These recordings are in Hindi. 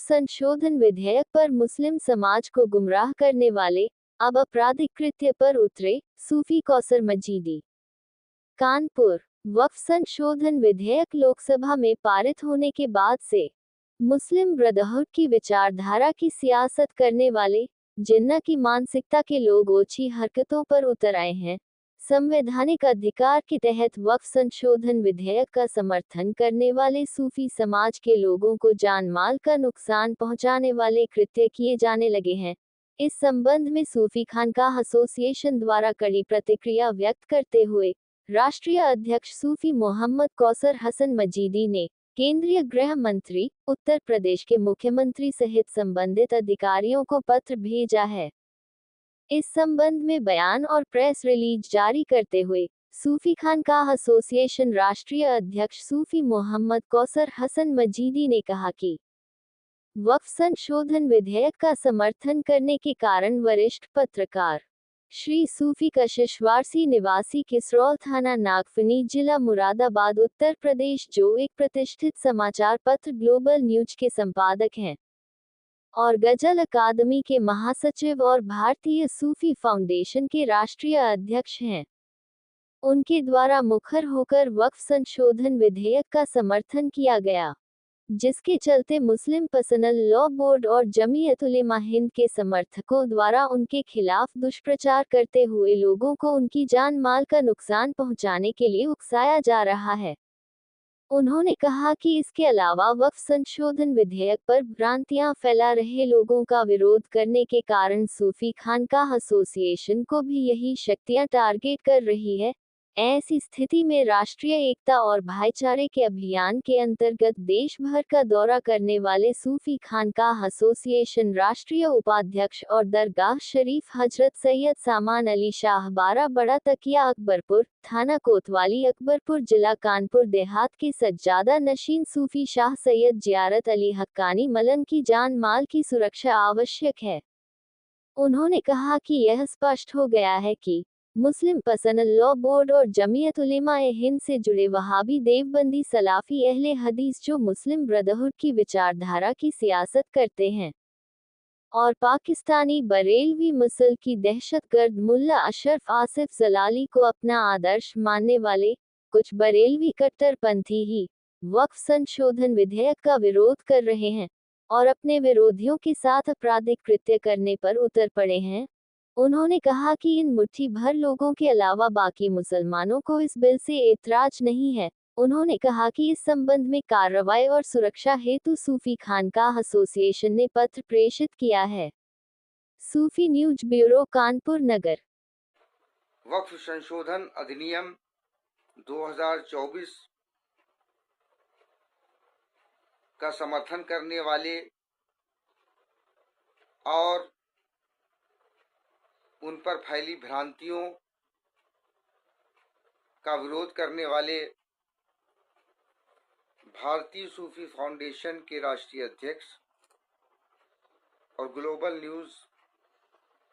संशोधन विधेयक पर मुस्लिम समाज को गुमराह करने वाले अब आपराधिक कृत्य पर उतरे, सूफी कौसर मजीदी। कानपुर। वक्फ संशोधन विधेयक लोकसभा में पारित होने के बाद से मुस्लिम ब्रदरहुड की विचारधारा की सियासत करने वाले, जिन्ना की मानसिकता के लोग ओछी हरकतों पर उतर आए हैं। संवैधानिक अधिकार के तहत वक्फ संशोधन विधेयक का समर्थन करने वाले सूफी समाज के लोगों को जान माल का नुकसान पहुंचाने वाले कृत्य किए जाने लगे हैं। इस संबंध में सूफी खानकाह एसोसिएशन द्वारा कड़ी प्रतिक्रिया व्यक्त करते हुए राष्ट्रीय अध्यक्ष सूफी मोहम्मद कौसर हसन मजीदी ने केंद्रीय गृह मंत्री, उत्तर प्रदेश के मुख्यमंत्री सहित संबंधित अधिकारियों को पत्र भेजा है। इस संबंध में बयान और प्रेस रिलीज जारी करते हुए सूफी खानकाह एसोसिएशन राष्ट्रीय अध्यक्ष सूफी मोहम्मद कौसर हसन मजीदी ने कहा कि वक्फ संशोधन विधेयक का समर्थन करने के कारण वरिष्ठ पत्रकार श्री सूफी कशिश वारसी निवासी किसरौल थाना नागफनी जिला मुरादाबाद उत्तर प्रदेश, जो एक प्रतिष्ठित समाचार पत्र ग्लोबल न्यूज के संपादक हैं और गजल अकादमी के महासचिव और भारतीय सूफी फाउंडेशन के राष्ट्रीय अध्यक्ष हैं, उनके द्वारा मुखर होकर वक्फ संशोधन विधेयक का समर्थन किया गया, जिसके चलते मुस्लिम पर्सनल लॉ बोर्ड और जमीयत उलेमा हिंद के समर्थकों द्वारा उनके खिलाफ दुष्प्रचार करते हुए लोगों को उनकी जान माल का नुकसान पहुंचाने के लिए उकसाया जा रहा है। उन्होंने कहा कि इसके अलावा वक्फ संशोधन विधेयक पर भ्रांतियां फैला रहे लोगों का विरोध करने के कारण सूफी खानकाह एसोसिएशन को भी यही शक्तियां टारगेट कर रही है। ऐसी स्थिति में राष्ट्रीय एकता और भाईचारे के अभियान के अंतर्गत देश भर का दौरा करने वाले सूफी खानकाह एसोसिएशन राष्ट्रीय उपाध्यक्ष और दरगाह शरीफ हजरत सैयद सामान अली शाह बारा बड़ा तकिया अकबरपुर, थाना कोतवाली अकबरपुर, जिला कानपुर देहात के सज्जादा नशीन सूफी शाह सैयद जियारत अली हक्कानी मलंग की जान माल की सुरक्षा आवश्यक है। उन्होंने कहा कि यह स्पष्ट हो गया है कि मुस्लिम पर्सनल लॉ बोर्ड और जमीयत उलेमा हिंद से जुड़े वहाबी देवबंदी सलाफी अहले हदीस जो मुस्लिम ब्रदरहुड की विचारधारा की सियासत करते हैं और पाकिस्तानी बरेलवी मिसल की दहशतगर्द मुल्ला अशरफ आसिफ जलाली को अपना आदर्श मानने वाले कुछ बरेलवी कट्टरपंथी ही वक्फ संशोधन विधेयक का विरोध कर रहे हैं और अपने विरोधियों के साथ आपराधिक कृत्य करने पर उतर पड़े हैं। उन्होंने कहा कि इन मुट्ठी भर लोगों के अलावा बाकी मुसलमानों को इस बिल से एतराज नहीं है। उन्होंने कहा कि इस संबंध में कार्रवाई और सुरक्षा हेतु सूफी खानकाह एसोसिएशन ने पत्र प्रेषित किया है। सूफी न्यूज ब्यूरो, कानपुर नगर। वक्फ संशोधन अधिनियम 2024 का समर्थन करने वाले और उन पर फैली भ्रांतियों का विरोध करने वाले भारतीय सूफी फाउंडेशन के राष्ट्रीय अध्यक्ष और ग्लोबल न्यूज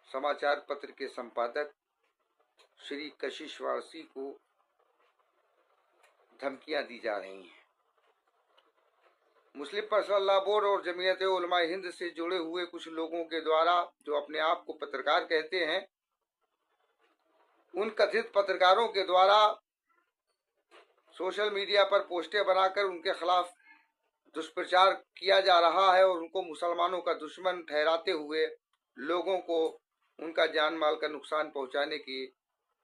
समाचार पत्र के संपादक श्री कशिश वारसी को धमकियां दी जा रही हैं। मुस्लिम पर्सनल लॉ बोर्ड और जमीयत उलमा हिंद से जुड़े हुए कुछ लोगों के द्वारा, जो अपने आप को पत्रकार कहते हैं, उन कथित पत्रकारों के द्वारा सोशल मीडिया पर पोस्टें बनाकर उनके खिलाफ दुष्प्रचार किया जा रहा है और उनको मुसलमानों का दुश्मन ठहराते हुए लोगों को उनका जान माल का नुकसान पहुंचाने के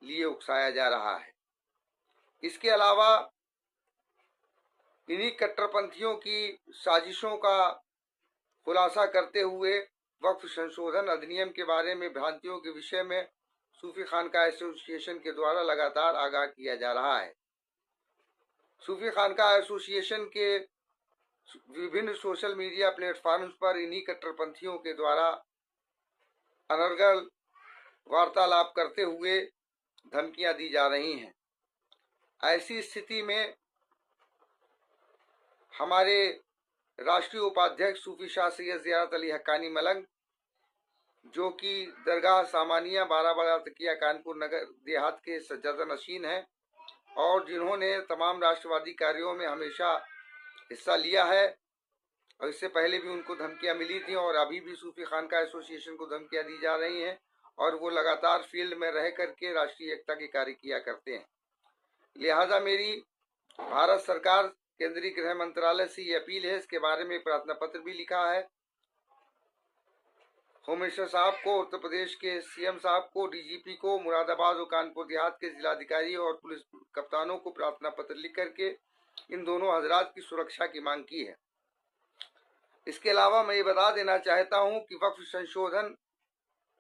लिए उकसाया जा रहा है। इसके अलावा इन्हीं कट्टरपंथियों की साजिशों का खुलासा करते हुए वक्फ संशोधन अधिनियम के बारे में भ्रांतियों के विषय में सूफी खानकाह एसोसिएशन के द्वारा लगातार आगाह किया जा रहा है। सूफी खानकाह एसोसिएशन के विभिन्न सोशल मीडिया प्लेटफॉर्म्स पर इन्हीं कट्टरपंथियों के द्वारा अनर्गल वार्तालाप करते हुए धमकियां दी जा रही हैं। ऐसी स्थिति में हमारे राष्ट्रीय उपाध्यक्ष सूफी शाह सैयद जियारत अली हक्कानी मलंग, जो कि दरगाह सामानिया बारा बड़ा तकिया कानपुर नगर देहात के सज्जादा नशीन हैं और जिन्होंने तमाम राष्ट्रवादी कार्यों में हमेशा हिस्सा लिया है, और इससे पहले भी उनको धमकियां मिली थी और अभी भी सूफी खानका एसोसिएशन को धमकियां दी जा रही हैं और वो लगातार फील्ड में रह करके राष्ट्रीय एकता के कार्य किया करते हैं। लिहाजा मेरी भारत सरकार केंद्रीय गृह मंत्रालय से ये अपील है, इसके बारे में प्रार्थना पत्र भी लिखा है होम मिनिस्टर साहब को, उत्तर प्रदेश के सीएम साहब को, डीजीपी को, मुरादाबाद और कानपुर देहात के जिलाधिकारी और पुलिस कप्तानों को प्रार्थना पत्र लिख करके इन दोनों हजरात की सुरक्षा की मांग की है। इसके अलावा मैं ये बता देना चाहता हूं कि वक्फ संशोधन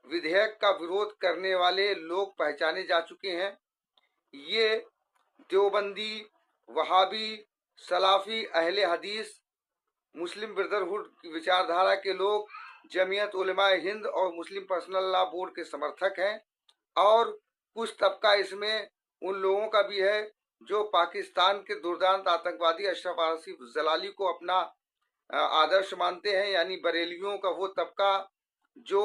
विधेयक का विरोध करने वाले लोग पहचाने जा चुके हैं। ये देवबंदी, वहाबी, सलाफी, अहले हदीस, मुस्लिम ब्रदरहुड की विचारधारा के लोग, जमीयत उलमा हिंद और मुस्लिम पर्सनल लॉ बोर्ड के समर्थक हैं और कुछ तबका इसमें उन लोगों का भी है जो पाकिस्तान के दुर्दांत आतंकवादी अशरफ आसिफ जलाली को अपना आदर्श मानते हैं, यानी बरेलियों का वो तबका जो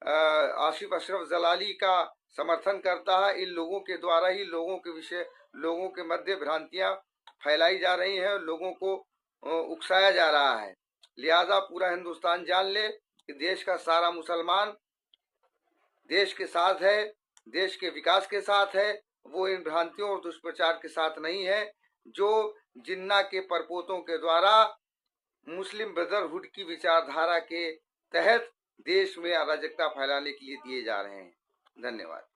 आसिफ अशरफ जलाली का समर्थन करता है। इन लोगों के द्वारा ही लोगों के मध्य भ्रांतियां फैलाई जा रही हैं, लोगों को उकसाया जा रहा है। लिहाजा पूरा हिंदुस्तान जान ले कि देश का सारा मुसलमान देश के साथ है, देश के विकास के साथ है, वो इन भ्रांतियों और दुष्प्रचार के साथ नहीं है जो जिन्ना के परपोतों के द्वारा मुस्लिम ब्रदरहुड की विचारधारा के तहत देश में अराजकता फैलाने के लिए दिए जा रहे हैं। धन्यवाद।